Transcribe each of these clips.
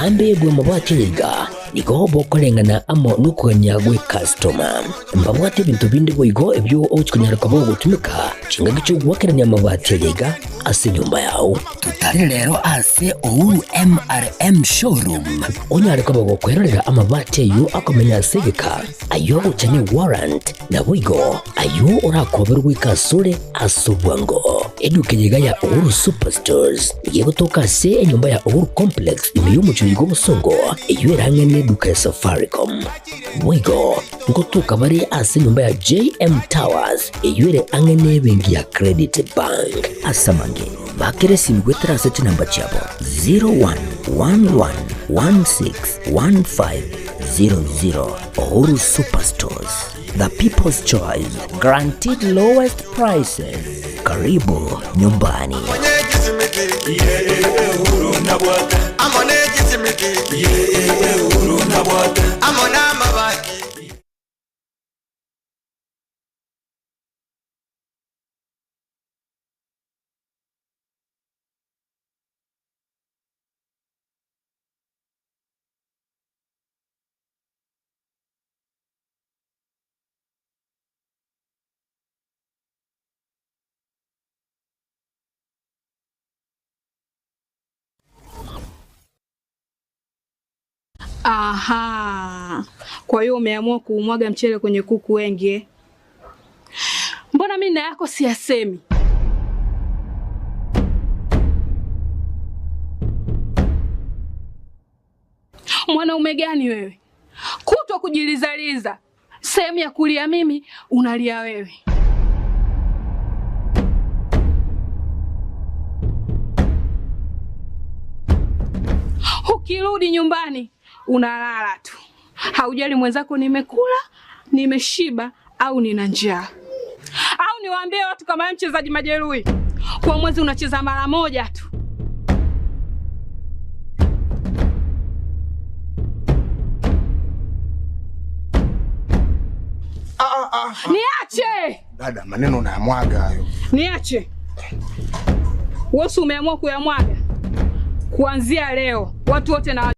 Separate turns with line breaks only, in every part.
Ambe bwe mabwate yiga nigo bokolengana amo nukuganya gwe customer mbabwate bintu bindi boigo ebyo okunyaraka bo gutumika kinga gicho gwakeranya mabwate yiga ase nyumba yawo tutari rero ase Uhuru MRM showroom onyaraka bo kwerera amabwate yo akomenya segeka ayo uchane warrant na boigo ayo urakoberwa ikasure asubwango eduke yiga ya Uhuru Superstores yego toka se nyumba ya Uhuru Complex imiyumu chigo musongo iyo irangene duka ya Safaricom mwigo ngotuka bari ase nyumba ya JM Towers iyo ire angene bengi ya Credit Bank asamange bakere simgwe trase namba chabo 0111161500 Uhuru Superstores, the people's choice, guaranteed lowest prices. Karibu nyumbani.
Aha. Kwa hiyo umeamua kuumwaga mchele kwenye kuku wengi. Mbona mimi na yako siyasemi? Mwanaume gani wewe? Kutwa kujilizaliza. Sehemu ya kulia mimi, unalia wewe. Ukirudi nyumbani unalala tu. Haujali mwenzako nimekula, nimeshiba au nina njaa. Au niwaambie watu kama wewe mchezaji majeruhi. Kwa mwezi unacheza mara moja tu. Niache!
Dada, maneno unayamwaga hayo.
Niache. Wewe umeamua kuyamwaga. Kuanzia leo watu wote na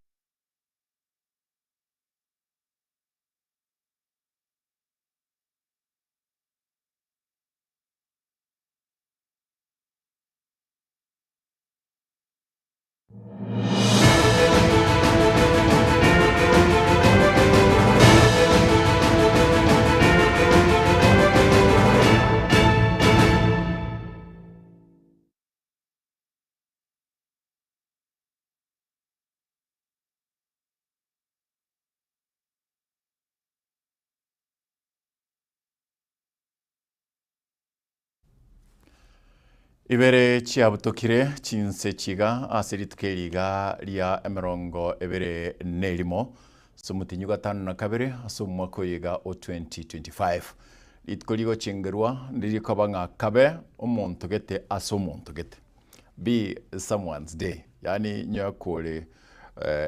Ibere chiabutokire chinse chiga aseritukeriga ria emerongo ebere nelimo somutinyu gatano na kabere asomwako yiga o 2025 litkoligo chengerwa ndirikabanga kabe omonto gete asomonto gete be someone's day yani nyakore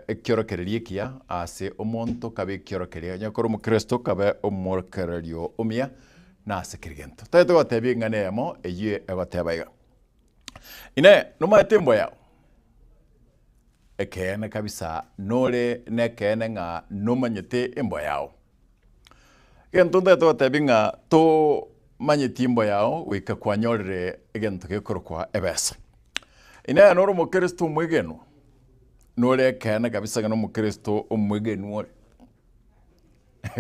ekyorokereria kia ase omonto kabe kyorokereria nyakoro mukristo kabe omorkererio omia na asekirigento taito gatebi ngane yamo eyie egatebaiga ine numa tembo yao ekene kabisa nole nekene nga numanyete embo yao gento ndeto tebinga to manyeti embo yao wika kwanyorere egento gekorokwa ebesa ine noro mukristo mwegeno nole ekene kabisa ngano mukristo omwegeno ore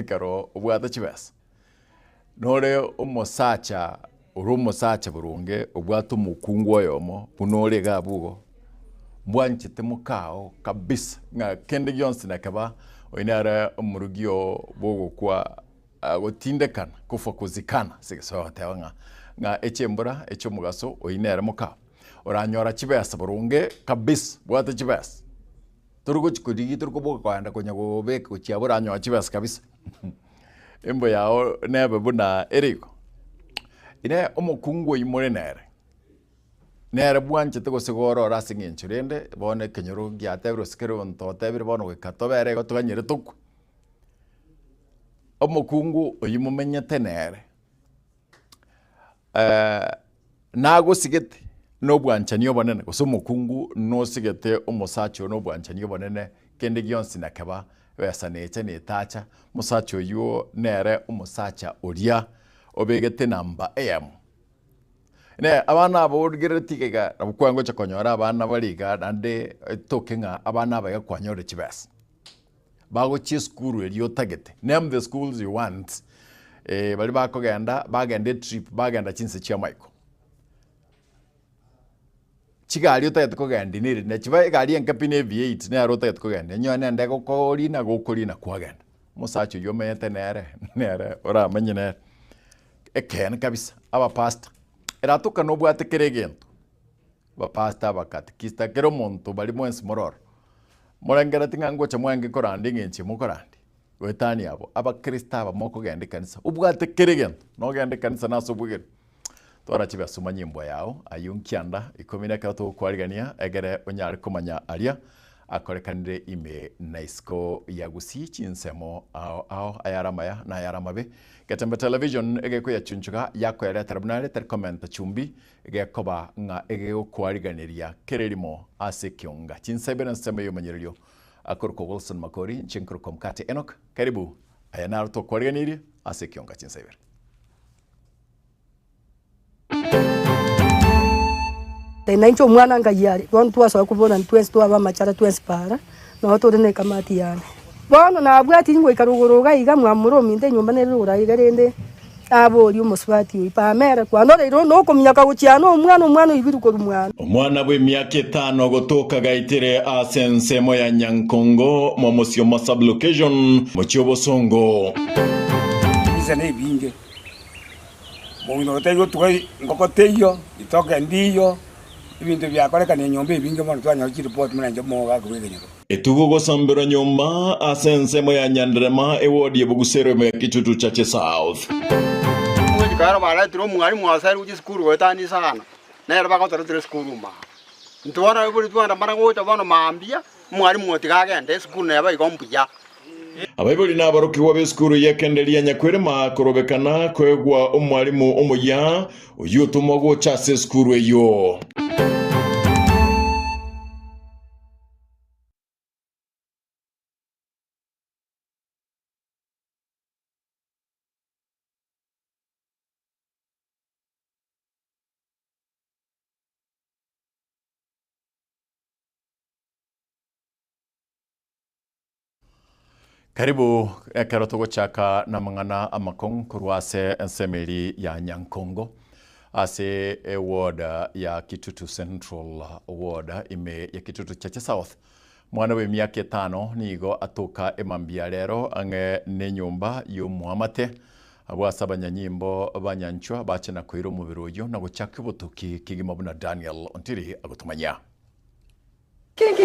karo obwata chibesa nole omosacha urumo sacha burunge obwato mukungu yomo bunore gabugo bwanchite mukao kabisa nga kende Johnson akaba oinara omurugio bogo kwa gotindekana kufa kuzikana sigaso hatanga nga echembura echo mugaso oinara mukao oranyora chibesa burunge kabisa bwata chibesa turugo chikudigi turugo bogo kwanda konyago beke chiabura anywa chibesa kabisa embo yao nebe buna eriko ine omukungu imore nere bwanche tego segoro rasingincho rende bone kenyoro giatebro skero nto tebro bono gekatobere gotuganyire tuku omukungu oyimumenyete nere nago sigete no bwancha niyo bonene gusa omukungu no sigete omosacho no bwancha niyo bonene kende gionsi nakaba wesa neche netacha musacha oyo nere umusacha oria obegete namba AM ne abana abogiretiga abukwango chakonyora abana bariga nande tokenga abana bagakwanyore chibes bago chiskuru elio tagete name the schools you want bali bakogenda bagende trip bagenda chinse chia Michael chigali utayete kogenda niri ne chiba gali enkapine V8 ne arotayete kogenda nyone ndego kori na gokori na kwagenda musacho yomete nere ora manyine eken kabisa aba pastor eratuka no bwate keregento ba pastor bakatikista kero monto bali mwensi mororo morangera tingango cha mwange korandi ngenchi mukorandi wetani abo aba krista moko gende kanisa ubwate keregento no gende kanisa naso bugere tora chiba suma nyimbo yao ayunkianda ikomina kato kwarigania egere onyari komanya aria akorekanire ime naisko yagusi chinsemo ao ayaramaya na ayaramabe Gatembe television egeko ya chunchuga yako ya tribunal ter comment chumbi egekoba nga egeko kwariganiria kererimo ase kionga chinsebena nseme yo manyirio akorko Wilson Makori chinkruko mkate Enoch karibu ayanaru to kwariganiria ase kionga chinsebera
Naincho mwana ngayari wantu asa kubona ntwensi to aba machara twensi para no to ne kamati yane bono na bwati ngo ikarugoroga iga mwamuro minde nyumba ne rura iga rende abo ri umuswati ipa mera kwa no rero no komyaka guciano umwana ibiru ko umwana
bwe myaka 5 gotoka gaitere asensemo ya Nyankongo mo musio ma sublocation mo Chobosongo
izane binge Bongo teyo tukai ngokoteyo itoka ndiyo ibintu byakorekana nyombe binge mo twanya ki report mwana nje mo gakubegenyero
etugo gosambira nyomba asensemo ya Nyandrema ewodi yebugusero me Kitutu Chache South
Mwe karo mara tro mwari mwasari uji skuru wetani sana na yarba ko tro skuru ma ntwara buri twanda mara ngo tabano mambia mwari mwoti kagende skuru na yaba ikompuja
abaibuli n'abaroki w'abeskuru yekenderia nyakwere makorobekana kwegwa umwalimu omuya uyutumo go chase skuru eyo Karibu karotogo chaka na mangana amakong kurwase ensemeli ya Nyankongo ase ward ya Kitutu Central ward ime ya Kitutu Chache South mwana we myaka 5 nigo atoka emambia rero ange ne nyumba yo muamate abwasaba nyanyimbo banyanchwa bachena kwiro mubiroyo na guchaka butuki kigimabuna Daniel Ontiri agutumanya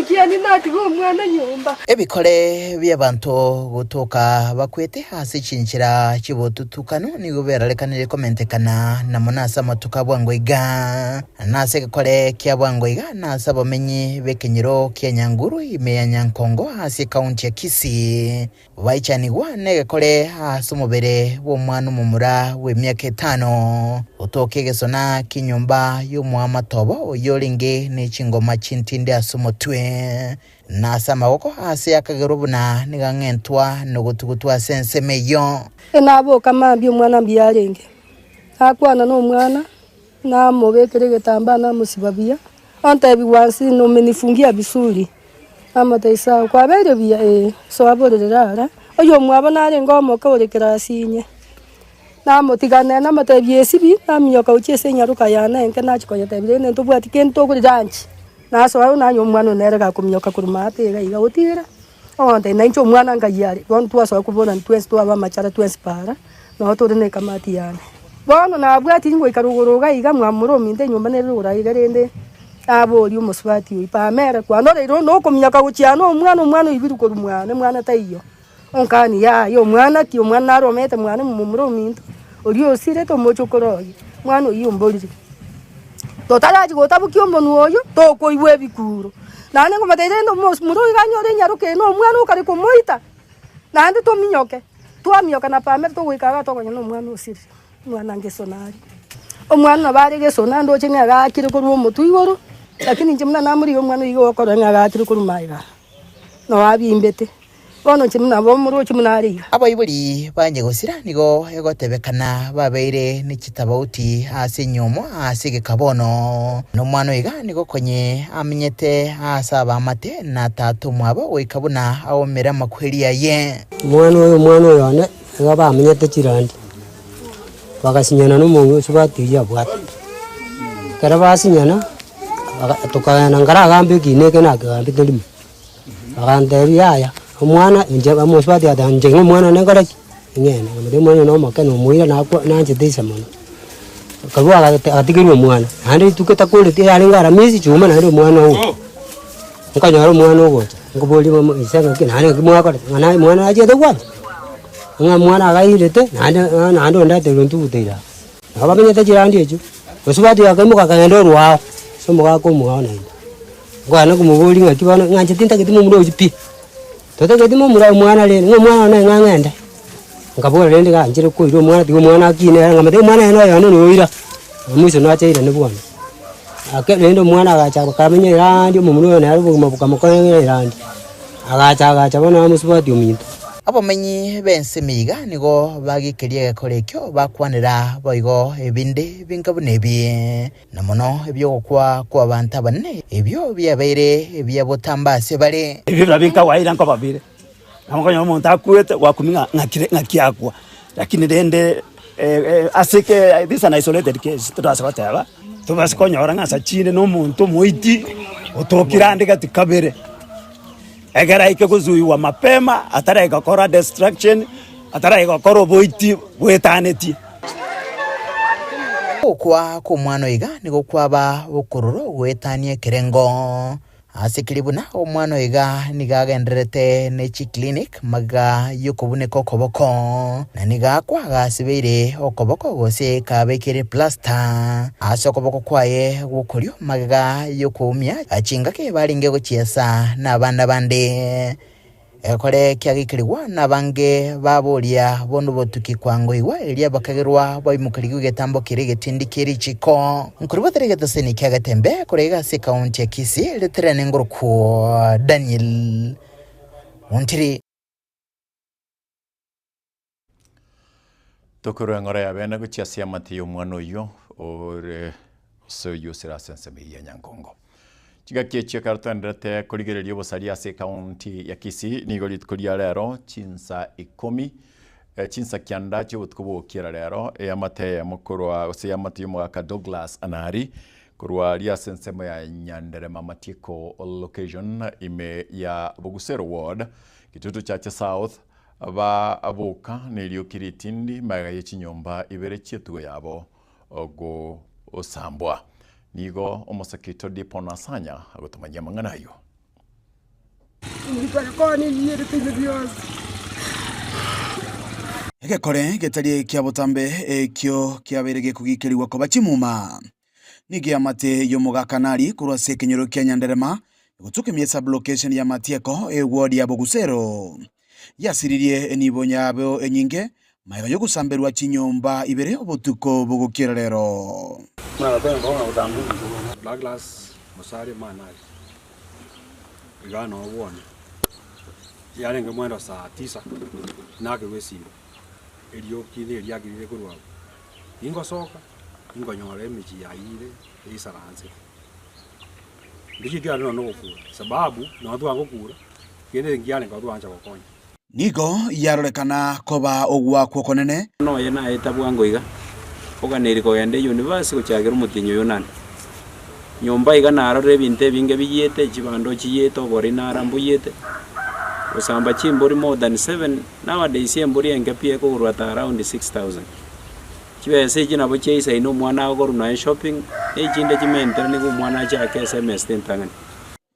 Kiani nati go mwana nyumba
ebikole by'abantu gutoka bakwete hasi cinchira kibotutukano ni gobera lekanire komentekana na monasa matuka bwangoiga nase kole kya bwangoiga nasa bamenyi bekenyiro kya Nyanguru ime ya Nyankongo hasi county ya Kisii waichani wane kole hasi mubere wo mwana mumura we myaka 5 utoke gesona kinyumba yo mwamatobo yolinge ne chingoma chintinde asumo twe nasa mawoko hasi akagerubuna nigangentwa nogutugutwa sensemeyo
enabo kama byo mwana byarenge akwana no mwana na mobekere getamba na musibabia anta biwansi no menifungia bisuri amataisa kwa bere bya so aborerara oyo mwabona ari ngomo kaorekera sinye na motigana na matabye sibi na myoka uchese nyaruka yana enke na chikoyete bire ntobwa tikento kuri ranchi na so na nyomwana nerega kumyoka kurumate ga iga utira onde na incho mwana ngayari bontu aso kubona ntwensi to aba machara twensi para no to ne kamati yane bono na bwati ngo ikarugoroga iga mwamuro minde nyumba ne rura iga rende abo ri umuswati ipa mera kwa no rero no kumyoka guciano umwana ibiru ko mwana taiyo onkani ya yo mwana ki umwana aromete mwana mumuro minto ori osire to mochokoroyi mwana iyo mbolire totaraji gotabuki omuntu oyo toko iwe bikuru nane ngomatere no muro iganyore nyaruke no mwana ukari kumoita nande to minyoke twamyoka na pame to gwikaga to no mwana osire mwana ngesonari omwana bari gesona ndo chenga gakire ko ruo mutu igoro lakini njimna namuri omwana igo okora nga gakire ko rumaiga no abimbete bono chimuna bo muru chimuna ari
abaibuli banye gusira nigo egotebekana babeire ni kitabauti ase nyomo ase gikabono no mwana iga nigo konye amenyete asaba amate na tatu mwabo wikabuna awomera makweria ye
mwana oyo ane ega amenyete chirandi bagasinyana no mungu subati ya bwat kara basinyana tukana ngara gambe kineke na gambe ndimi bagande yaya umwana nje bamuswati atanje umwana nengara ngene muri mwana no makano muira nakwa nanje disa mwana kabwa atikiri umwana handi tuketa kule ti ari ngara misi chuma na umwana uwo ukanyara umwana uwo ngoboli mama isanga kina hani kimwaka ngana mwana aje dokwa mwana agairete nando ndate runtutira abamenye tajirandi ejo usubati akamuka kagendo rwao somuka ko muona ngwana kumuboli ngakibana nganje tinta kitimu mudo jipi toto kitimu mura mwana le ngomwana na ngangenda ngabora lende kanjire ko iro mwana tigo mwana akine ngamade mwana eno yano noira muso no achaira ne bwana akendo mwana agacha kamenye randi mumuno na rubu mabuka mukone randi agacha bana amusubati uminto
abamenyi bensemiga nigo bagikerie gakorekyo bakwanira boigo ebinde bingabunebi namono ebyo kwa abantu abanne ebyo byabeire ebyabotambase bare
ebyo binka waira nko babire amukanyo umuntu akwete wakuminga ngakiakwa lakini rende asike this an isolated case tudasaba tubasikonyo ngasa chine no muntu muiti otokirande gati kabere egera ike kuzuiwa mapema atara ikakora destruction atara ikakora boiti bwetaneti
okwa ko mwana iga nigo kwaba okororo wetanie kerengo asikiribuna omwana iga nigagenderete ne clinic maga yokobune kokoboko na niga kwaga sibeire okoboko gose kabekere plaster asokoboko kwaye gukoryo maga yokumya achinga ke baringe gochiesa na banda bande ekore kyagikirwa na bange baboria bono botuki kwango iwa elia bakagerwa boimukirigu getambo kirege tindikiri chiko nkuribotere gatoseni kyagatembe kurega se county ya Kisii letrene ngurku Daniel Montiri
tokoro ngora ya bena guchiasia matiyo mwana yo ore so yusira sense ya nyangongo chigakie chikartandete kurigererio bosaria se county ya Kisii nigolit kuria rero chinsa 10 chinsa kianda cyo butkubo kira rero amate mukuru se amatiyo mwaka Douglas Anari kurwa ria sense ya nyandere mamatiko location ime ya Bogusero ward kitutu chache south aba abuka nilio kiritindi maga yechinyomba ibere chietugo yabo ogo osambwa nigo omusakito dipona sanya agotumanya manganayo
Ekekore getari kia botambe ekyo kiaberege kugikeriwa ko bachimuma nigi amate yo mugakanari kurwa se kenyoro kya nyanderema gutuke miesa location ya matieko ward ya Bogusero yasiririe enibonya abo enyinge maiga yo gusamberwa chinyomba ibere obotuko bugukira rero
mara tena bona utambu Douglas Musari manali igana obone yarenge mwendo saa 9 nake wesiro elio kile lyagirire kurwa ingo soka ingo nyore miji yaire isaranze ndiki no kukura sababu na watu wangu kura kende ngiale ngatu anja kokonya
nigo yarorekana koba ogwa kokonene
no yena etabu iga oganeri ko yande university kuchagira umutinyo yonani nyomba iga narore binte binge biyete chibando chiyete obori narambuyete usamba chimbori more than 7 nowadays embori engepie ko urwata around 6000 chibese china bo cheisa ino mwana ogoru na shopping echinde chimente ni ku mwana chake SMS tentangani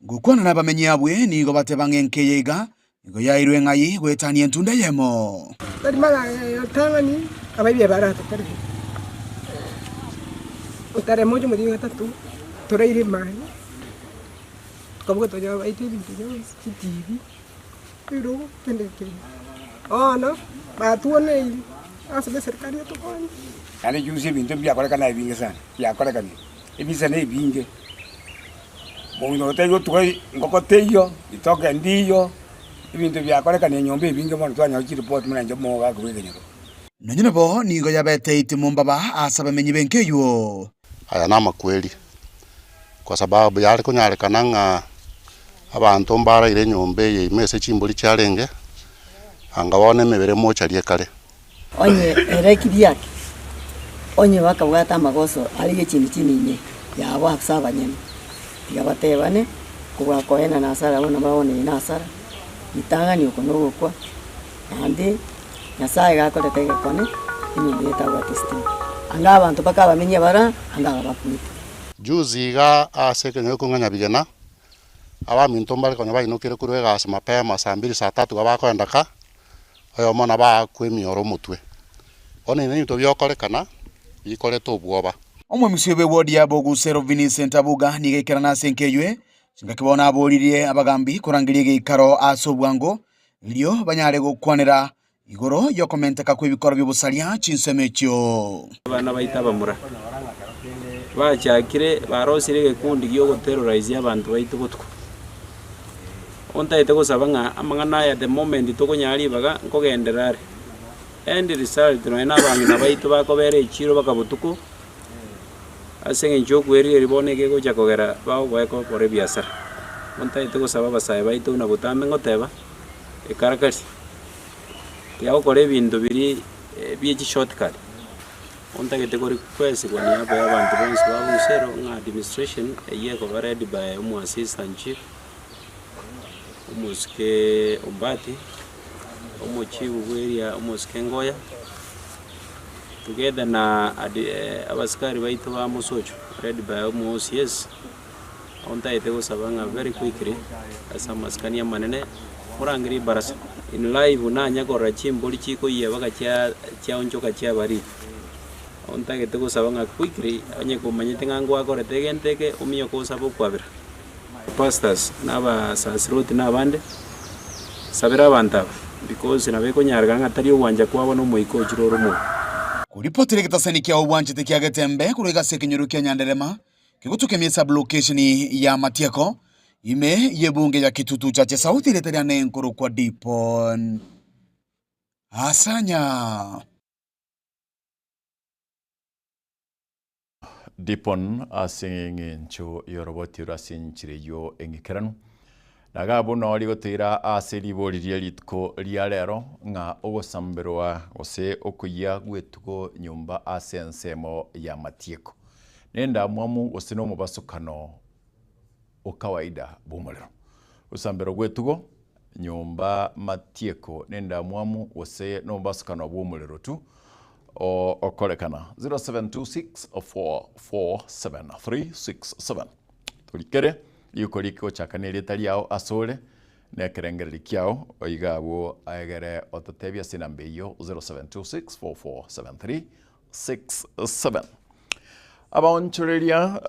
gukwana nabamenyi abwe nigo batebangenkeye iga nigo yairwe ngai gwetanie ntunda yemo
bari mala tangani abaye barato kare utare mojo muri gatatu toreire mani kabuga toja baite bintu byose TV biro pendeke no batuone asbe serikali yatokoni
yani juzi bintu byakora kana ibinge sana byakora kana ibisa ne ibinge bongo teyo tuwe ngoko teyo itoke ndiyo
ibintu byakorekana nyomba ibinge mono twanya report muna njomo ga kubegenyero
nonyine bo nigo yabete itimu mbaba asaba menyi benkeyo
aya nama kweli kwa sababu yale kunyarekana nga abantu mbara ile nyombe ye mese chimbuli cyarenge angabone mebere mocha liekale
onye erekidi yake onye wakabwata amagoso aliye chini nye yabo asaba nyene yabatebane kuba koena na sara bona babone na sara itanga ni ukono kwa ande nyasaye gakore tege kone inyumba yetawa testing anga abantu bakabamenye bara anga bakumite
juzi ga aseke nyo kunganya bigena aba minto mbale konya bayinokere kurwega asema pema saa 2 saa 3 gabakwenda ka oyo mona ba kwemioro mutwe one ni to byokorekana bikoreto bwoba
omwe musibe wodi ya Bogusero Vincent Abuga nigekera na senkeywe ngakibona aboririe abagambi kurangirie geikaro asobwango ilio banyare gukwanira igoro yo komenteka ku ibikoro by'ubusalia cinsemekyo
abana baita bamura bachakire barosire gekundi gyo guterrorize abantu baitu gutwa ontaite gusaba nga amangana ya the moment tukonyari baga nkogenderare end result no ena bangi na baitu bakobere ichiro bakabutuku asenge njokweri riboneke gocha kogera bawo gweko kore biasara ontaite gusaba basaye baitu na butambe ngoteba ekarakari yao kore bintu biri biji shortcut ontagete kore kwese kwa niaba y'abantu bonse babusero nga administration yeko ready by umu assistant chief umuske Ombati umuchibu bweria umuske Ngoya together na abaskari baitu ba musocho ready by umu OCS ontaite gusabanga very quickly asa maskania manene murangiri barasa in live unanya kora chimboli chiko yeba cha onjoka cha bari ontage tego sabanga quickly anye kumanyite ngango akore tegenteke umiyo ko sabo kwabira pastors naba sasroti nabande sabira banta because nabeko nyarga ngatari uwanja kwabo no moiko chiroro mu
kuripotire kitasanikia ubwanje tekiagetembe kurega sekenyuru kya Nyanderema kigutukemyesa location ya Matieko ime yebunge ya kitutu cha sauti leteria nenkuru kwa Dipon asanya
Dipon asingi ncho yoroboti rasinchire yo engikeranu nagabo nori gotira aseri boririe litko liarero nga ogosamberwa ose okuya gwetugo nyumba asensemo ya Matieko nenda mwamu osino mubasukano okawaida bumuliro usambero gwetugo nyumba Matieko nenda mwamu ose no mubasukano bumuliro tu o okolekana 0726447367 tulikere yukoliko chakaneli taliao asole nekerengeri kiao oigabo aegere otatebia sinambeyo 0726447367 abaonchoreria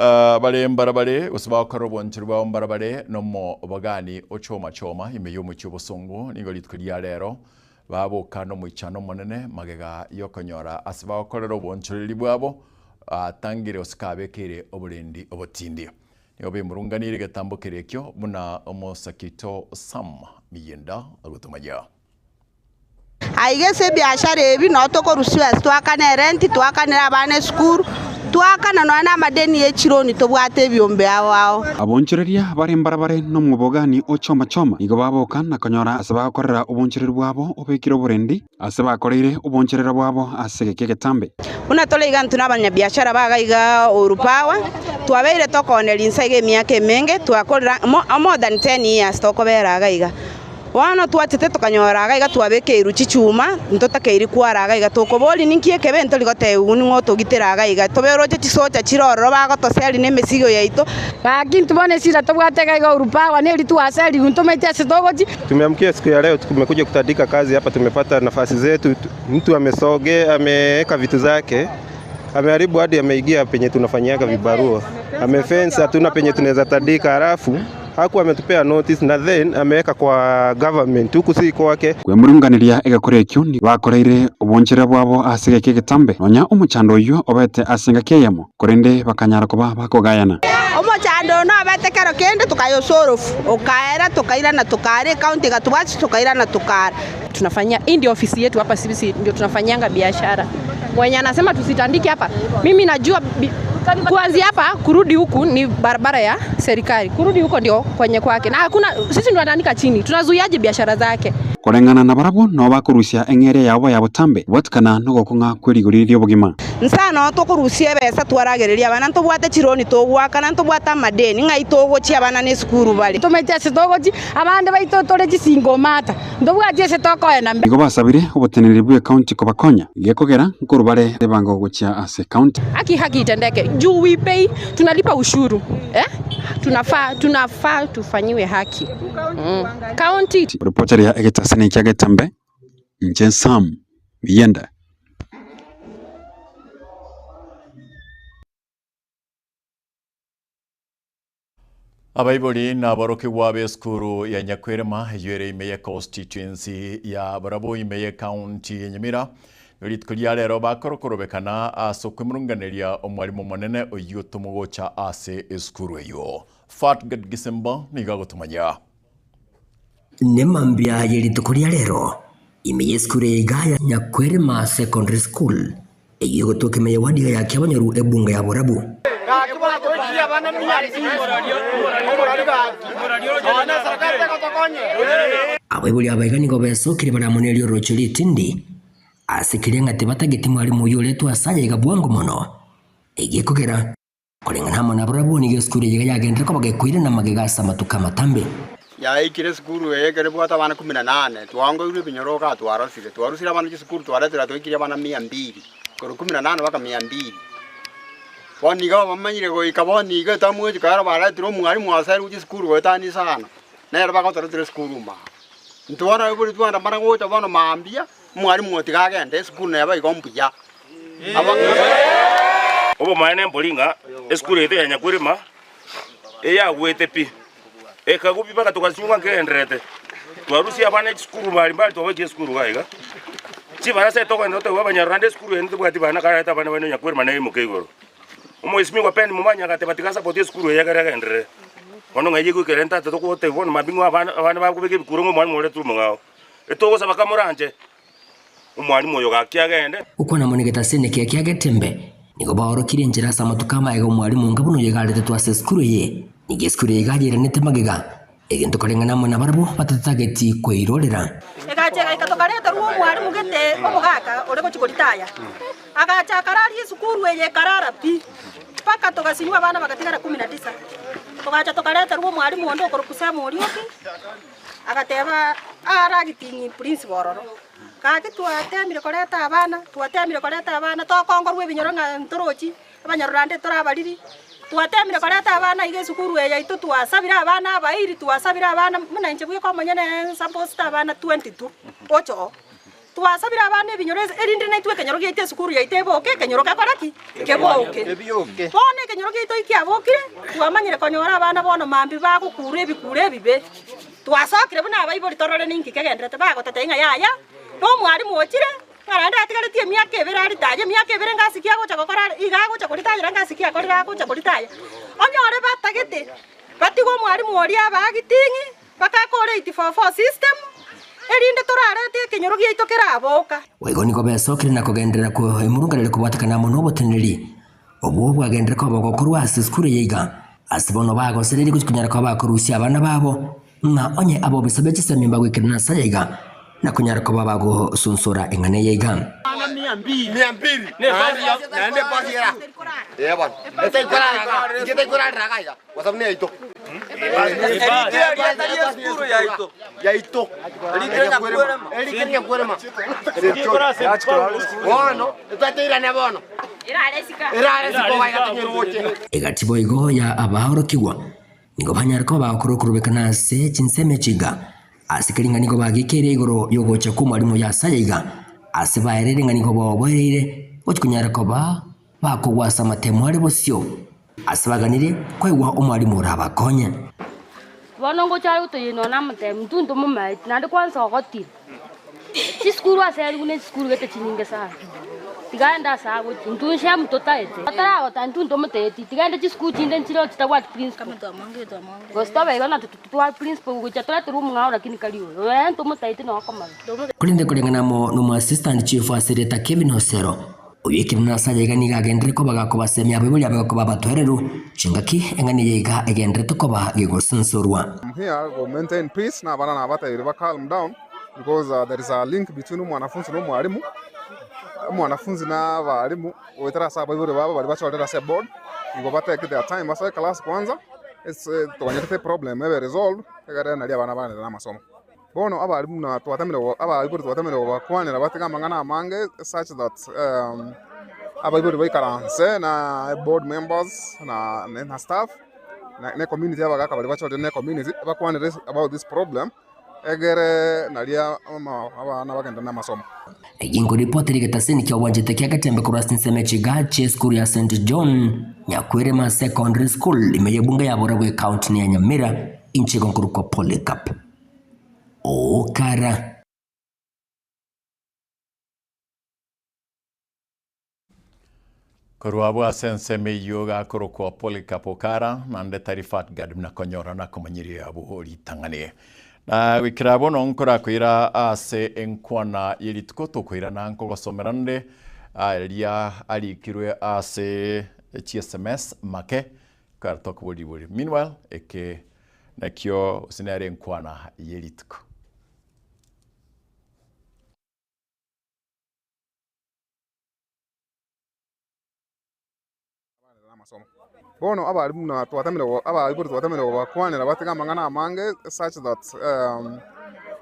bale mbarabare usaba korobonchuru ba mbarabare nomo obagani ochoma imeyo mu cyobosongo nigolitkuria rero babo kano mu cyano monene magega yokonyora asiba okorero bonchoreri bwabo atangire osikabekere oburendi obotindi niyobe murunganire gatambokere kyo muna omosakito Sam Miyenda agutumaja
aigese biashara ebi no tokorusiwa twakane rent twakanira abane school twakana no ana madeni yechironi tobwate byombe awao
abonchereria bare mbarabare no mubogani ochoma igo baboka nakonyora asaba korera ubonchereri bwabo obekiro burendi asaba koreire uboncherera bwabo asegeke getambe
una toleiga ntuna abanyabiashara bagaiga urupawa twabeire tokonera insege emyaka emenge twakorera more than 10 years tokobera gaiga wano twatete tukanyora gaiga twabeke iruchi chuma ntotakeiri kwara gaiga tokoboli ninkie kebento ligote uni ngoto gitera gaiga toberoje chisocha chiroro bagotoseri nemesigo yaito
bakintu bone sira tobwate gaiga urupawa neli tu asali untomete sitogoji.
Tumeamkia siku ya leo tumekuja kutandika kazi hapa, tumepata nafasi zetu. Mtu ameweka vitu zake, ameharibu hadi ameigia penye tunafanyiaga vibarua, amefence hatuna penye tunaweza tandika, halafu haku ametupea notice na then ameweka kwa government huku si kwake
kwemurunganiria egakorekyo ni bakoreire ubonchera bwabo asegeke getambe nonya umuchando yo obete asenga keyemo korende bakanyara kuba bakogayana
Omochando no abete kero kende tukayosorofu. Ukaera tukaira na tukare county katuwachi tukaira na tukare.
Tunafanyia hii ndio ofisi yetu hapa CBC, ndio tunafanyanga biashara. Mwenye anasema tusitandike hapa. Mimi najua kuanzia hapa kurudi huku ni barabara ya serikali. Kurudi huko ndio kwenye kwake. Na hakuna sisi tunatandika chini. Tunazuiaje biashara zake?
Korengana na barabo no bakurusia engere yabo ya Butambe watkana no gokunga kwiriguririo bugima.
Nsana to kurusia besa twaragereria bana ntobwate chironi to gwakana ntobwata madeni ngai to gochi abana ne skuru bali.
Tumejese togochi abande baito torechi singomata. Ndobwaje se tokoena.
Igo basabire obuteneri bwe county kobakonya gekogera nkurubare rebango gochia ase county.
Haki itendeke. Juu we pay tunalipa ushuru. Tunafaa tufanyiwe haki. County.
Reporter ya Egetasene kya Getambe. Njensam Yenda.
Abaibori na baroke wabe skuru ya Nyakwerema yere imeye constituency ya barabo imeye county Nyamira Nolitkulia lero bakorokorobekana asokwimurunganeria omwalimu monene oyutomugocha ase eskuru eyo Fatgad Gisemba nigagotumanya
Nemambia yelitukulia lero imeye skuru ya Nyakwerema Secondary School eyogotoke meye wadiga ya Kyabanyaru ebunga ya Borabu Abaibuli abaigani ngo besokire baramonelio rocholi tindi asikiria ngati batageti mwalimu yoletu asanya igabwango mono egikogera kolengana hamwe na Borabu ni skuru yagendera ko bagekwire na magegasa matuka matambe
ya ikire skuru yegere bwata bana 18 twango yule binyoroka twarusire abana skuru twaretera twikire abana 200 koro 18 baka 200 Waniga bamanyire go ikaboniga tamwe kara baratiro mwalimu wasari uji skuru wetani sana nera bakotara skuru ma ntwana buri twanda mara gocha bana maambia mwalimu otigagende skuru neba igombuya
obo maene mbolinga skuru ete ya Nyakwerema eya wete pi ekagupi baka tukasunga ngendrete twarusi abana skuru bali bali twaje skuru gaiga chibarase toko ndoto wabanyarande skuru ende bwati bana karata bana bana Nyakwerema na imukegoro Umoisimi wa peni mumanya kate batikasa pote skuru ya gara ndre. Ono ngaje ku kerenta to ko te won mabingo abana ba kubeke bikurungu mwani mole tu mungao. Eto saba kamuranje. Umwani moyo gakia gende.
Uko na monegeta sene kia Getembe. Niko baoro kiri njira sama tukama ego mwalimu ngabuno yegalete twase skuru ye. Nige skuru ye gajira nete magega. Egento kolengana mona barabo batatageti ko irolera.
Egachega ikatokareta ruo mwalimu gete omugaka oreko chikoritaya. Agacha karari skuru ye karara pi. Paka tokasinywa bana bakatigara 19. Tokacha tokareta ruo mwalimu ondo korokusa morioki. Agateba aragitingi principal roro. Kati tuatemire koreta abana tokongorwe binyoronga ntorochi abanyarurande torabariri. Tuatemire koreta abana ige skuru ye yaitu tuasabira abana abairi tuasabira abana munanje bwe komanyene suppose abana 22 ocho tuasabira abana ebinyoreze erinde naitwe kenyoroge ite skuru yaite boke kenyoroga koraki keboke bone kenyoroge ito ikiabokire tuamanyire konyora abana bono mambi bagukure bibe tuasokire buna abaibori torore ninki kegendrete bagotete inga yaya no mwalimu ochire Karanda atigaletie miaka ebere ari taje miaka ebere ngasikia gocha gokora igagocha koritaje ngasikia korira gocha koritaje onyore batagete batigo mwalimu ori abagitingi bakakore 844 system erinde torarete kenyorogi itokera aboka
Waigoni ko besokire na kogendera ko emurungarire kubatakana mono boteneri obo bwagendera ko bagokorwa skuru yiga asibono bagosereri kunyara ko bakorusia abana babo na onye abo bisabeje semimba gwikirana sayiga na kunyara ko babago sunsura engane yiga
200 naende pasira bwana esta ikora ragaiga wasabne ito yaito Nyakwerema bueno etatira ne bono iralesika waiga tinyeroche
egatibo igo ya abahorokiwa nigo banyara ko bakorokubekana se chinseme chiga asikiringa nigo bagikere igoro yogocha ku mwalimu ya sayiga asibaerere ngani ko boboreire okunyara ko bakogwasa matemo ari bosyo asibaganire kwegwa umwalimu urabakonya
bono ngo cyari utuyino namate mtundu mumait nandi kwanza ogoti skuru aseri gune skuru gete chininge sana tigaenda sago ntunshia mtotaete atara otantu ndomuteti tigaenda chisku chinde nchiro chitawat principal kama tuamonge gostobe igona tutwa principal guchatara turu mngao lakini kaliyo we ntomutaete no kama
kulinde kulingana mo no assistant chief asireta Kevin Osero uyikirina saja igani gagendere ko bagakobasemya bibuli abako babatwereru chingaki engani yiga egendere to koba gigosensorwa.
I'm here to maintain peace na bana na bata iriba calm down because there is a link between mwanafunzi no mwalimu. Mwanafunzi na walimu wetara saba bibuli baba bali bachorera se board ngo bata their time basa class kwanza is to wanyete problem ebe resolve egara na bana bana na masomo. Bono abalimu na twatamire abalimu twatamire bakwanira batega mangana mange such that abalimu baikaranse na board members na staff na community abagaka bali bachorera na community bakwanira about this problem egere nalia abana bagenda na masomo.
Ingo ripoti rigetaseni kia wanjete kia gatembe kurasi nseme chigache skuru ya St. John Nyakwirema Secondary School imeyebunga ya Boragwe County ya Nyamira inchi konkuruko Polycarp Okara.
Kuruabu senseme yoga kuruko Polycarp Okara nande tarifat gadimna konyora na kumanyiri abuhori tangane. Na wikirabo nonkora kwira ase enkwana yelituko tokwira nanko gosomerande alia alikirwe ase HSMS make kartok bodi. Meanwhile eke nakyo sinare enkwana yelituko.
Bono abalimu na twatamire bakwanira batega mangana mange such that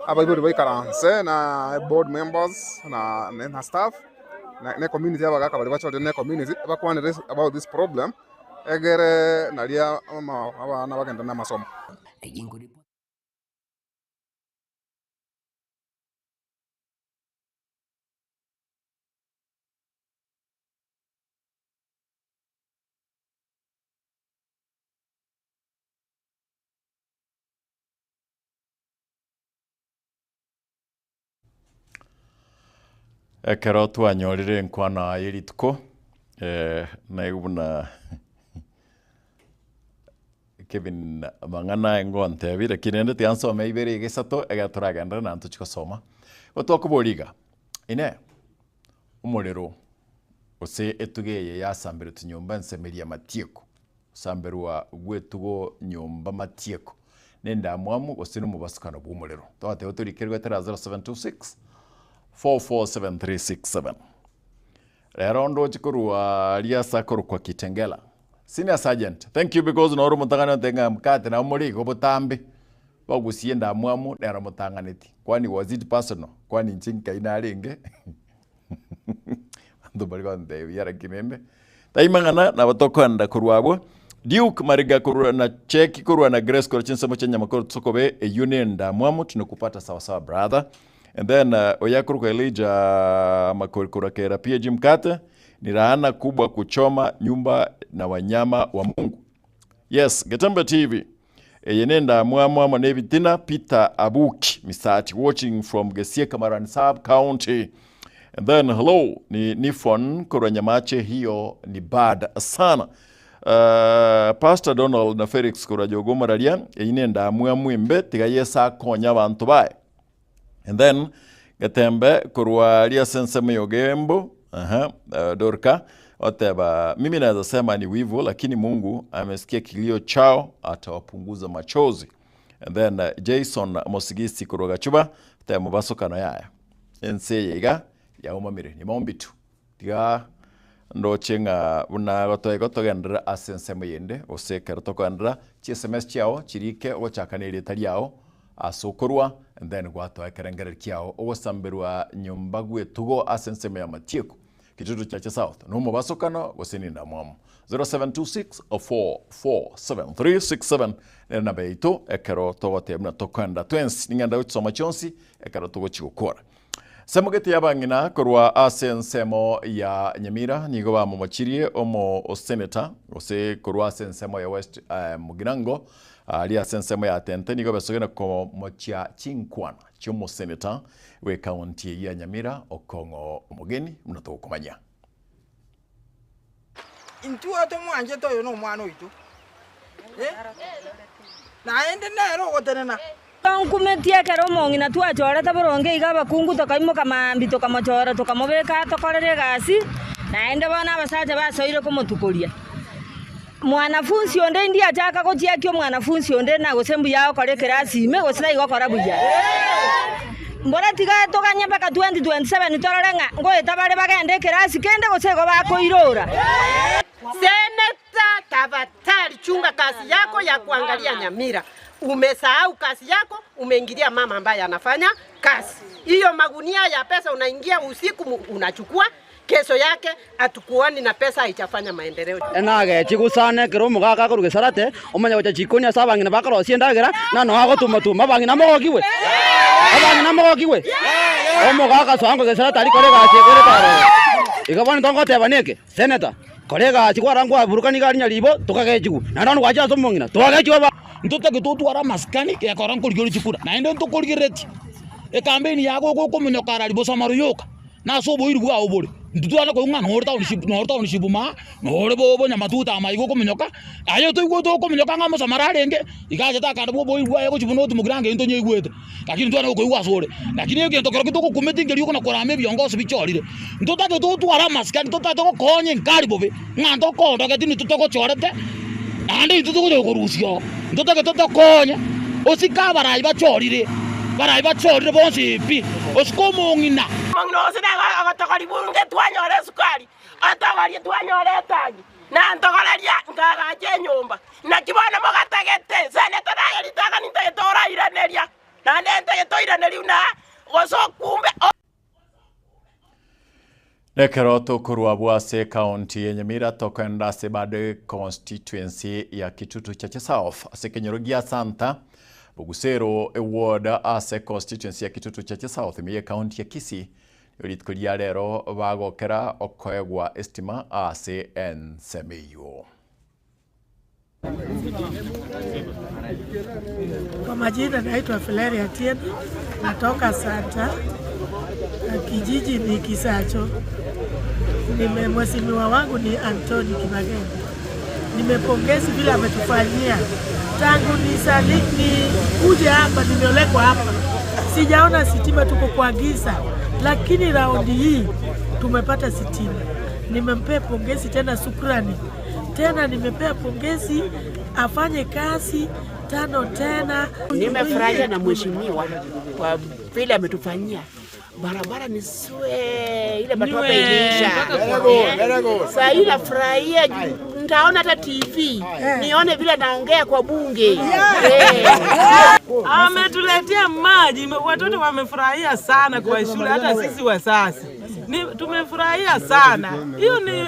abalimu baikaranse na board members na staff na community abagaka bali bachorera na community bakwanira about this problem egere nalia abana bagenda na masomo.
Ekero twanyorire nkwana yelituko na ibuna Kevin mangana ngonte bire kinende tiansome ibere igesato egaturagenda nantu chikosoma otokuboriga ine umurero ose etugeye yasambere tunyumba nsemeria matieko samberwa gwetugo nyumba matieko nenda mwamu ose no mubasukano bw'umurero twate otorikerwe 0726 447367. Lero ndo chikurua liasa kwa Kitengela. Senior Sergeant, thank you because no rumutangana tenga mkate na umuri ko butambi. Bagusienda mwamu lero mutanganiti. Kwani was it personal? Kwani nchinka inalenge. Ndo baliga nde yara kimembe. Taimangana na batokanda kurwabo. Duke mariga kurwa na cheki kurwa na Grace kwa chinsa mochenya makoro tsokobe union da mwamu tunakupata sawa sawa brother. And then oyakuru kwa Elijah makorikura kera pia jimkate ni laana kubwa kuchoma nyumba na wanyama wa Mungu. Yes, Getembe TV. Yenenda mwa nebitina Peter Abuki Misati watching from Gesie Kamaran Sub County. And then hello ni Nifon kwa nyamache hiyo ni bad sana. Pastor Donald na Felix kwa jogoma ralia yenenda mwembe tiga yesa konya bantu bae. And then Getembe kurwa lia senseme yogembo Dorka oteba mimi naweza sema ni wivu lakini Mungu amesikia kilio chao atawapunguza machozi. And then Jason Mosigisi kuroga chuba temo basokano yaya ense yega ya umamire ni maombi tu tiga ndo chenga una goto gendra asenseme yende osekera tokandra CSMS chao chirike ochakanire taliao asokorwa and then gwato ekerengere kiao ogosamberwa nyumba gwetugo asenseme ya matieko kitutu chache south no mubasokano gosini na mwamu 0726447367 nena beito ekero togote mna tokanda twins ninganda utsoma chonsi ekero togo chigukora semogete yabangina korwa asensemo ya Nyamira nigo ba momochirie omo o senator ose korwa asensemo ya West Mugirango ali sensemo ya tente nigo besogena ko mochia chinkwana chomo senator we county ya Nyamira okongo omugeni mnatokumanya
intuo to mwanje to yo no mwana oito naende nero gotenena
Kumetia kero mongi na twachora taboronge iga bakungu tokaimoka mambi tokamachora tokamobeka tokorere gasi naende bana abasaja basoire kumutukuria mwanafunzi onde ndi ataka gotia kyo mwanafunzi onde na gosembu yao kore kirasi ime gosira igokora buya mbora tiga tokanya baka 2027 tororenga ngoeta bare bagende kirasi kende gosego bakoirora.
Seneta, tafadhali chunga kazi yako ya kuangalia Nyamira. Umesahau kazi yako, umeingilia mama ambaye anafanya kazi. Hiyo magunia ya pesa unaingia usiku unachukua, kesho yake atukuani na pesa haitafanya maendeleo.
Enage chigusane kero mugaka kuruge sarate omanya gocha chikoni asabangi na bakaro siendagera na no ago tumatuma bangi na mogokiwe. Abangi na mogokiwe. Omugaka sango ge sarate ari korega chekore taro. Igabani tongo tebaneke seneta korega chikwarangwa burukani gari nyalibo tokagechigu. Na ndo gwacha somongina tokagechiwa ntoto ke totwara maskani ke akoran kurigori chikura na ndo to kurigireti e campaign yago go komunyokara liboso maruyoka na so boiru bwa obore ntutwana ko ngana horta onship ma no bo nyamatuta amaigo komunyoka ayo to igwo to komunyoka ngamo samararenge igaje ta kandi bo boiru bwa yago chibuno tumugirange into nyegwete lakini twana ko igwa sore lakini yego to kero ko kumeti ngeri ko na korame byongoso bichorire ntota ke totwara maskani tota to konye ngari bobe ngando ko ndo ke tini tutoko chorete ande tutuko ko rusio ndoto ke toto konya osika barai bachorire bonse pi oskomongina
mangino sina agatokari bunge twanyore sukari atagari twanyore tangi na ntogoreria ngagaje nyumba na kibona mogatagete seneta na litaka nitatora iraneria na nende toiraneria na goso kumbe
Nekero tokorwa bwase county ya Nyamira tokenda sebade constituency ya Kitutu Chache South asekenyerogia Santa Bugusero ward ase constituency ya Kitutu Chache South miye county ya Kisii yolitkulia lero bagokera okoegwa estima ase ensemeyo.
Kwa majina naitwa Filaria Atieno, natoka Santa, kijiji ni Kisacho. Mheshimiwa wangu ni Anthony Kimagenda. Nimepongezi vile ametufanyia. Tangu ni kuje hapa, nimeolekwa hapa. Sijaona sitima, tuko kwa giza. Lakini raundi hii tumepata sitima. Nimempea pongezi tena, shukrani. Tena nimepea pongezi afanye kazi tano tena.
Nimefurahia na mheshimiwa kwa vile ametufanyia. Barabara ni swe ile matope iliisha. Sasa ila furahia nitaona hata TV. Nione vile naongea kwa bunge.
Ametuletea maji, watoto wamefurahia sana kwa shule, hata sisi wasasi. Tumefurahia sana. Hiyo ni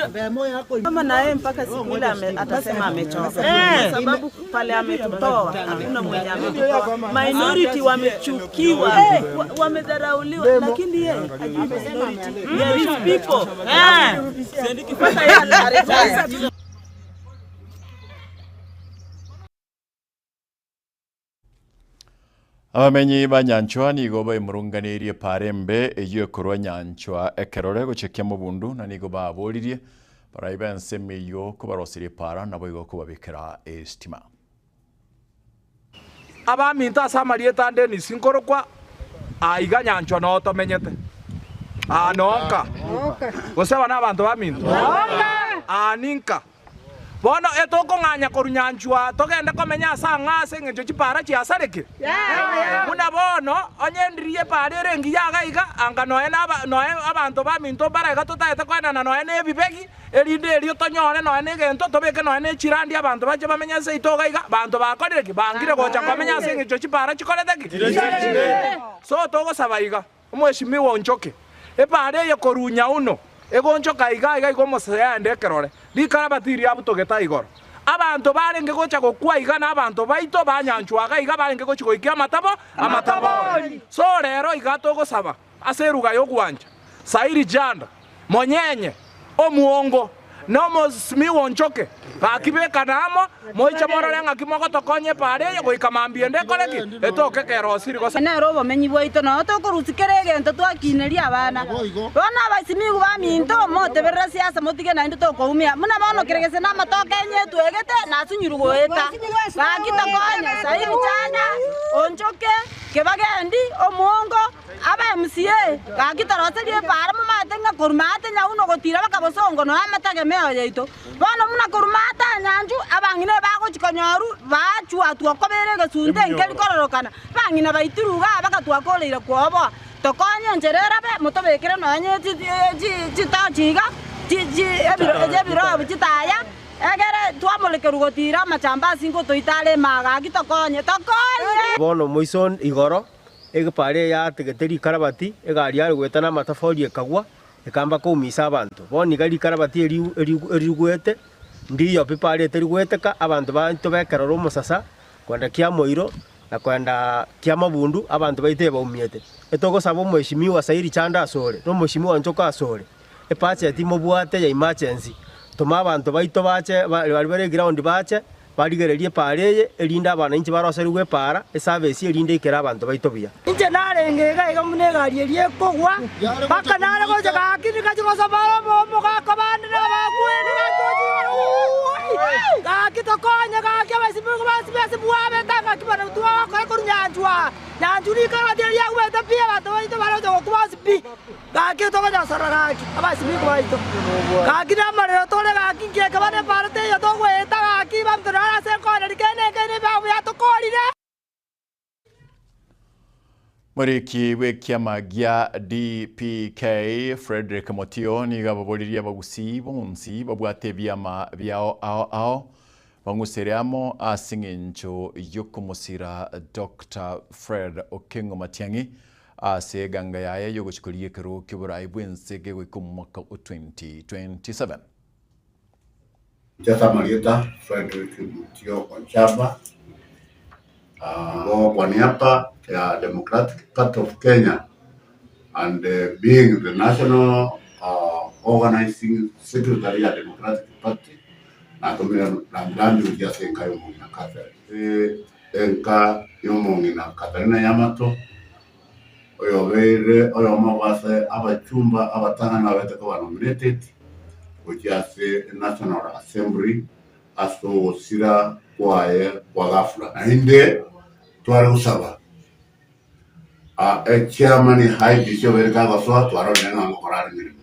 kama na yeye mpaka siku ile atasema amechoka. Kwa sababu pale ametutoa, hakuna mwenye ametutoa. Minority wamechukiwa, wamedharauliwa, lakini yeye amesema there is people. Sendikipata yeye.
Abamenyi ba Nyanchwa nigo bayimurunganirie parembe eyo korwa Nyanchwa ekerore gochekia mubundu na nigo baboririe baraiba ensemeyo kubarosire para nabo igo kubabikira estima.
Abaminta samarieta ndeni sinkorokwa aiga Nyanchwa no tomenyete. Nonka. Goseba nabantu baminta. Ninka. Bono etoko nganya korunyanchwa togenda komenya sangase ngecho chipara chiasareke. Muna bono onyendriye pare rengi yagaiga anga noe abantu baminto baraga totaete kwana na noe ne bibegi erinde erio tonyore noe ne gento tobeke noe ne chirandi abantu bache bamenya se itogaiga bantu bakorereki bangire gocha komenya se ngecho chipara chikoreteki. So togo sabaiga omweshimiwa onchoke epare ye korunya uno egoncho kaiga igomosea ndekerore likarabatiri abutogeta igoro abantu barenge gocha gokwa iga na abantu baito banyanchwaga iga barenge gochi goikia amatabo so rero iga togosaba aseruga yo gwanja sairi janda monyenye omuongo no mosimi wonchoke akibeka namo moicha morale ngakimoko tokonye pare goika mambiende koreki etoke kerosiri gosa
na robo menyi boito no to kurusikere gento twakineria abana bona abasimi gubaminto mote berra siasa motige na ndo to kuumia muna mono kiregese na matoke nyetu egete na sunyurugoeta bakitokonya sai bichana onchoke kebagendi omongo aba MCA gakitoroserie para mumatenga kurmate nya uno gotira bakabosongo no amategemeo yeito bono muna kurmata nyanju abangine bagochikonyoru bachu atwakobere gesunde nkeli kororokana bangine baitiruga bakatwakoleira kwobo tokonye njerera be mutobekere nonye chitachiga ebiro chitaya egere twamolekeru gotira machamba singo toitale maga gitokonye
bono moison igoro egepare ya tegeteri karabati egari ari gwetana matafori ekagwa ekamba kumisa abantu boni gari karabati erigwete ndiyo pipare terigweteka abantu bantu bekerora omusasa kwenda kia moiro na kwenda kia mabundu abantu baite baumiete etogosaba omweshimiwa sairi chanda asore no mweshimiwa nchoka asore epache etimo bwate ya emergency toma abantu baito bache bari bare ground bache barigererie pareye erinda abana inchi baroserwe para eservice erinde ikera abantu baito bia
inche narengega iga munegari erie kogwa baka nare goja gakini kachigosa bara momo gakabandira bakwene gatoji gakitokonya gakya basibugo basibase buabe tanga kibana tuwa ko kurunyanjwa nyanjuri karabati ya gweta pia bato baito barojo kubasipi gakitokonya sararaki abasibugo baito gakina marero tole gakinge kabane parte yo to gweta gakiba mtara
Muriki w'ekiama gia DPK Frederick Motio niga baboriria bagusi bonsi babwate byama byao ao banguseriamo asingincho yokumusira Dr. Fred Okengo Matiangi aseganga yaye yogochikoliye kero kiburai bwensege wekumwaka 2027.
Jasa Marieta Frederick Mutio Konchaba kwa niaba ya Democratic Party of Kenya and being the national organizing secretary ya Democratic Party na tumira na mlandu ujase enka yomongi na Catherine enka yomongi na Catherine Yamato oyo bere oyo mawase abachumba abatanga na weteko wa nominated ujase National Assembly aso sira kwa ghafla na inde tware usaba chairman high bishop erikaga so twaro nena ngokorari ngiri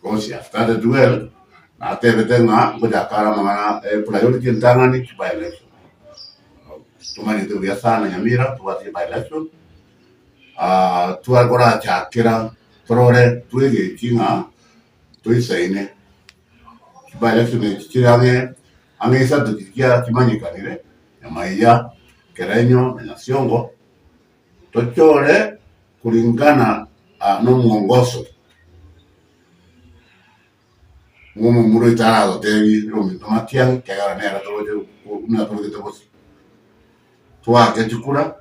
because I started well na tebetenga kujakara mangana priority ntangani by election tumani tu ya sana Nyamira tuwati by election tuwakora chakira torore tuige kinga tuisaine by election chirange angesa tukikia kimanyikanire Nyamaiya Kerenyo na Siongo tochore kulingana no mwongozo muro itarado tevi romi tomatian kagara nera toje una toje tobosi toa ke chukura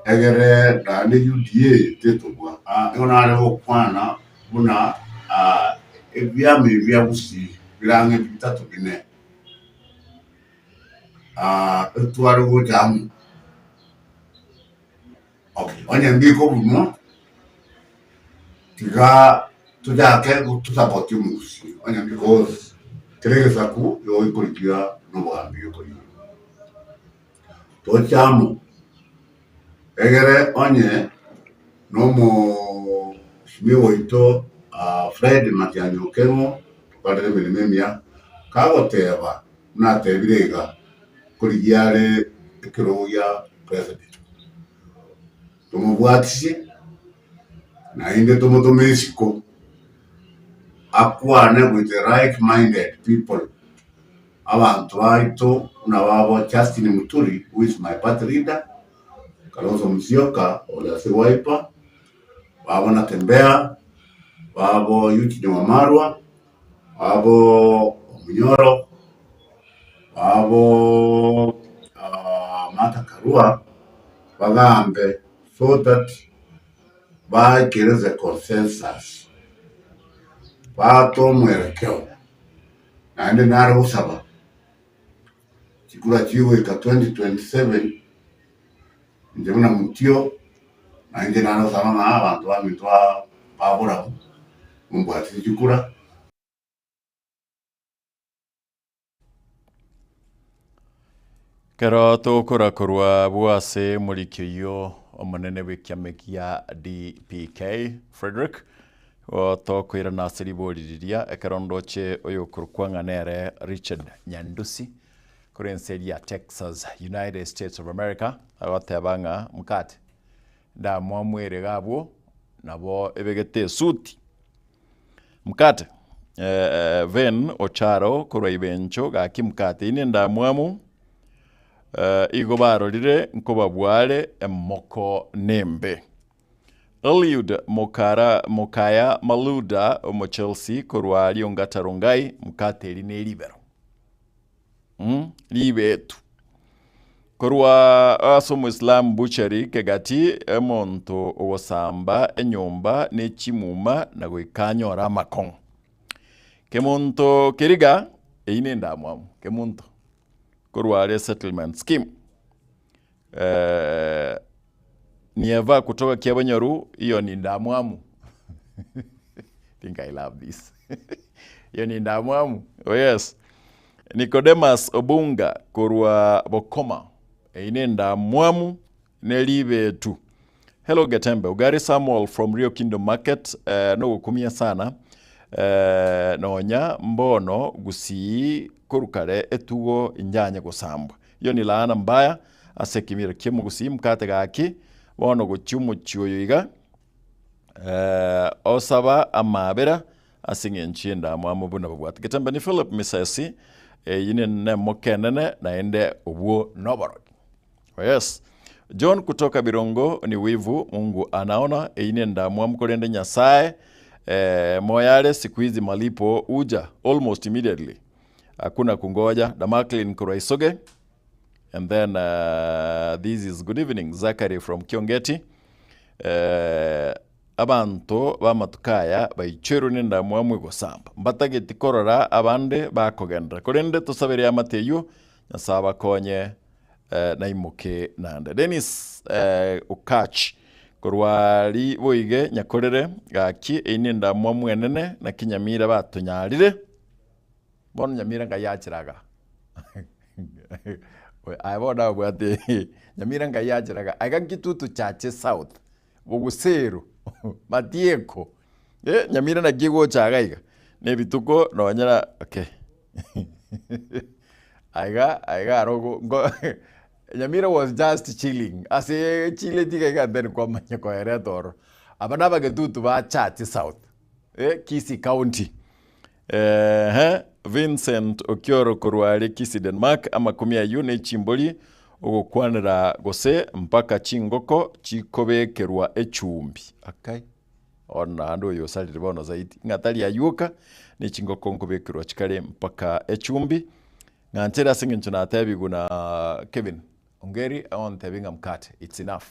egere da ne UDA tetobwa ngona ale okwana buna ebyame byabusi birange bitatu bine tuwari wojamu okay onye ndiko bumo tiga tujake tutaboti musi onye ndiko kereza ku yo ikolikia no bambi yo koli tochamu egere onye no mo shimiwo ito Fred Matiangi Okengo padre melememia kagoteba na tebirega kuligiare ekiroya president tumubwatise na inde tomotomesiko akwane with the right minded people abantu baito na babo Justin Muturi who is my party leader Kalonzo Musyoka Ole Sewaipa babo Natembea babo Eugene Wamalwa babo Munyoro babo Martha Karua bagambe so that by a consensus bato mwelekeo naende naro usaba chikura chiwe ka 2027 njemuna mutio naende naro usaba na abantu bamitwa babura mumbwati chikura.
Kero tukura kurwa bwase mulikyo omunene w'ikiame kia DPK Frederick otokwira nasiri boriria ekerondoche oyo kurkwanga nere Richard Nyandusi kurenseri ya Texas United States of America agatebanga mukate nda mwamwere gabwo nabo ebegete suti mukate ven ocharo kurwa ibencho gaki mukate ine nda mwamu igo barorire nkoba bware emoko nembe Eliud Mokaya Maluda omo Chelsea korwali ongatarungai mukateri ne libero libetu korwa asomo Islam buchari kegati emonto owosamba enyomba ne chimuma na gwikanyora makon kemonto keriga eine ndamwamu kemonto korwale settlement scheme nieva kutoka Kiabanyoru hiyo ni ndamwamu. Think I love this. Hiyo ni ndamwamu. Oh yes. Nicodemus Obunga korwa Bokoma ine ndamwamu nelibe tu. Hello Getembe Ugari Samuel from Rio Kingdom Market no gukumia sana nonya mbono gusi kurukare etugo injanye gusamba iyo ni laana mbaya asekimira kimu gusi mukate gaki bono gucyumu cyoyiga osaba amabera asingencinda mwamu buna bwat Getembe ni Philip Misasi yine ne mokenene naende obwo noboro. Yes. John kutoka Birongo ni wivu Mungu anaona yine ndamwamu kolende Nyasaye moyale siku hizi malipo uja almost immediately. Hakuna kungoja. Damaklin Kuraisoge. And then this is good evening Zachary from Kiongeti. Abantu bamatukaya bayicheru nenda mwamwe gosamba. Mbatageti korora abande bakogenda. Korende tusabere amateyo nasaba konye naimuke nande. Dennis Ukach korwali boige nyakorere gaki inenda mwamwe nene na kinyamira batunyarire. Bono nyamira nga yachiraga. Aiboda bwate nyamira nga yachiraga. Agangitutu chache south. Buguseru. Matieko. Nyamira na gigo chagaiga. Nebituko no nyara okay. Aiga rogo Nyamira was just chilling. Ase chile tiga then kwa manyako eretor. Abanaba getutu ba chache south. Kisi County. Vincent Okioro korwale Kisi Denmark ama kumia yune chimboli ogokwanira gose mpaka chingoko chikobe kerwa echumbi. Okay. Ona ando yo salire bono zaidi. Ngatali ayuka ni chingoko nkobe kerwa chikale mpaka echumbi. Ngantera singincho na tebi guna Kevin Ongeri on tebinga mkate. It's enough.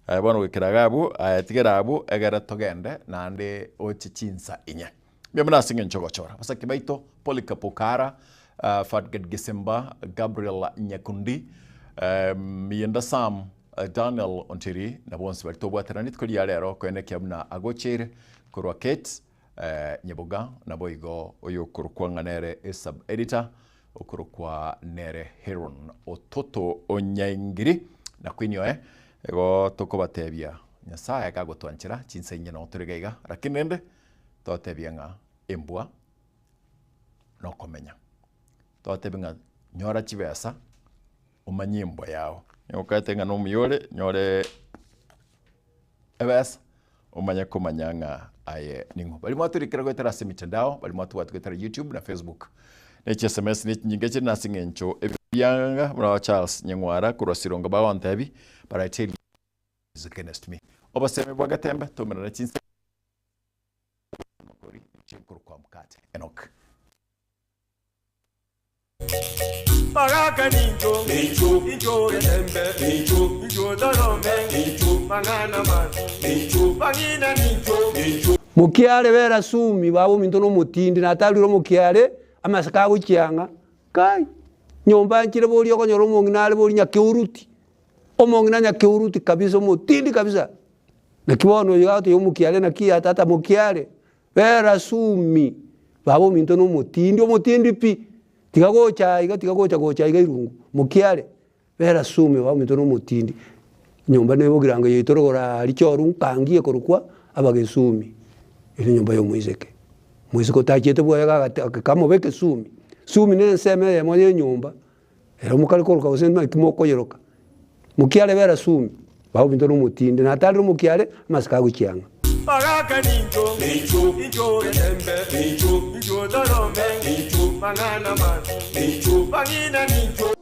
Bono wekiragabu ayatigerabu egara togende nande ochichinsa inya. Biamana singen chogochora. Basa kibaito Polika Pokara, Fadged Gisemba, Gabriel Nyakundi, Mienda Sam, Daniel Ontiri, na bonsi balitobo teranit ko dialero ko ene kiamna agochere kurwa Kate Nyaboga na boigo oyo kurkwanga nere sub editor okurukwa nere Heron Ototo Onyaingiri na kwinyo ego tokobatebia Nyasaye kagotwanchira chinsenya no turegaiga rakinende totebianga embwa no komenya totebenga nyora chibesa umanyimbo yao yokatenga no miyore nyore ebes umanya komanyanga aye ningo bali mwaturikira gwetera semitandao bali mwatugwetera YouTube na Facebook ne SMS ne nyingeche na singencho ebyanga mwa Charles Nyangwara kurasironga bawantebi but I tell you is against me obaseme bwa Gatembe tomera na chinse kwa mkate Enoch
Baraka ninjo ninjo Gatembe ninjo dorome ninjo mangana man ninjo bangina ninjo mukiale bera sumi babo minto no mutindi nataliro mukiale
amasaka guchianga kai nyomba nchire bori okonyora omong'ina ale bori nyakeuruti omong'ina nyakeuruti kabisa omotindi kabisa na kibono yote yomukiale na kia tata mukiale bera sumi babo minto no omotindi pi tigagocha iga irungu mukiale bera sumi babo minto no omotindi nyomba ne bogiranga yitorogora alichoru nkangie korukwa abagesumi ile nyomba yo muizeke tachete bwa kamo beke sumi ne nseme ya moyo nyomba era mukali koruka usema kimoko yeroka mukiale bera sumi babo bintu no mutindi na tali mukiale masika guchianga
Bagaka ninjo rembe ninjo dorome mangana man bangina ninjo.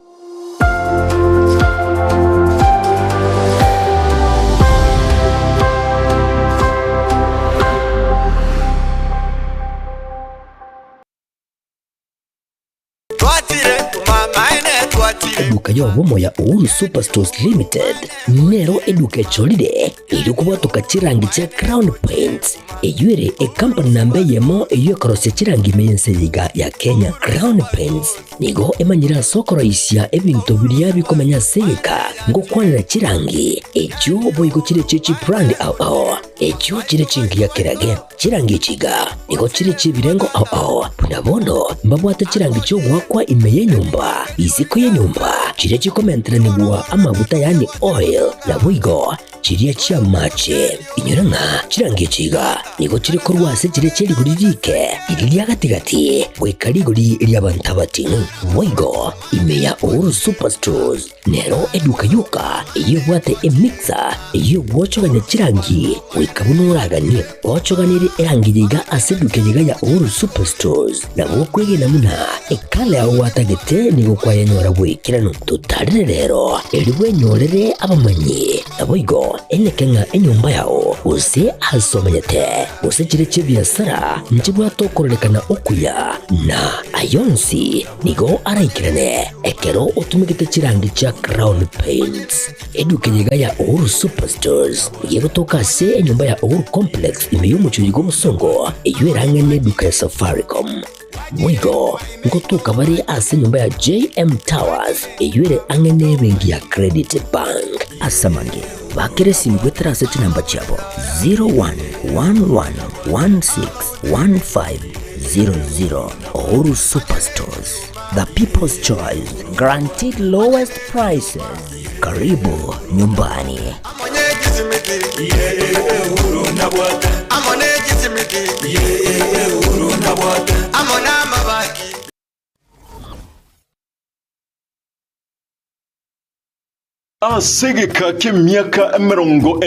Eduka yobomo ya Uhuru Superstores Limited nero eduka echolide iri kubatuka chirangi cha Crown Paints eyuere company nambe yemo eyokorose chirangi meyenseyiga ya Kenya. Crown Paints nigo emanyira sokoro isya ebintu biria bikomenya seyika ngokwanira chirangi echo boigo chire chichi brand ao echo chire chingi ya kirage chirangi chiga nigo chire chibirengo ao punabondo mbabwate chirangi cyo gwakwa imeye nyumba iziko ye nyumba chire chikomentere nigwa amavuta yani oil na wigo chiriya chia mache inyoranga chirangi chiga nigo chire korwase chire chiri guririke iriya gatigati wekariguri iri abantabati wigo imeya Uhuru Superstores nero eduka yuka iyo bwate emixer iyo bwochoganya chirangi wikabunuragani bwochoganire erangi yiga aseduke yiga ya Uhuru Superstores na bokwege namuna ekale aho watagete nigo kwayanyora bwikirano tutarire rero eriwe nyorere abamanyi aboigo enekenga enyumba yao use asomanyete use chire chibiasara njibwa tokorekana okuya na ayonsi nigo araikirane ekero utumikite chirangi cha Crown Paints eduke yiga ya Uhuru Superstores yego tokase enyumba ya Uhuru Complex imeyumucho yigo musongo eyuerangene duka ya Safaricom Mwigo ngotuka bari ase nyumba ya JM Towers eyuere angene bengi ya Credit Bank asamange bakere simgwetera seti namba chabo 0111161500 Uhuru Superstores, the people's choice, guaranteed lowest prices. Karibu nyumbani.
Asegeka k'emyaka 40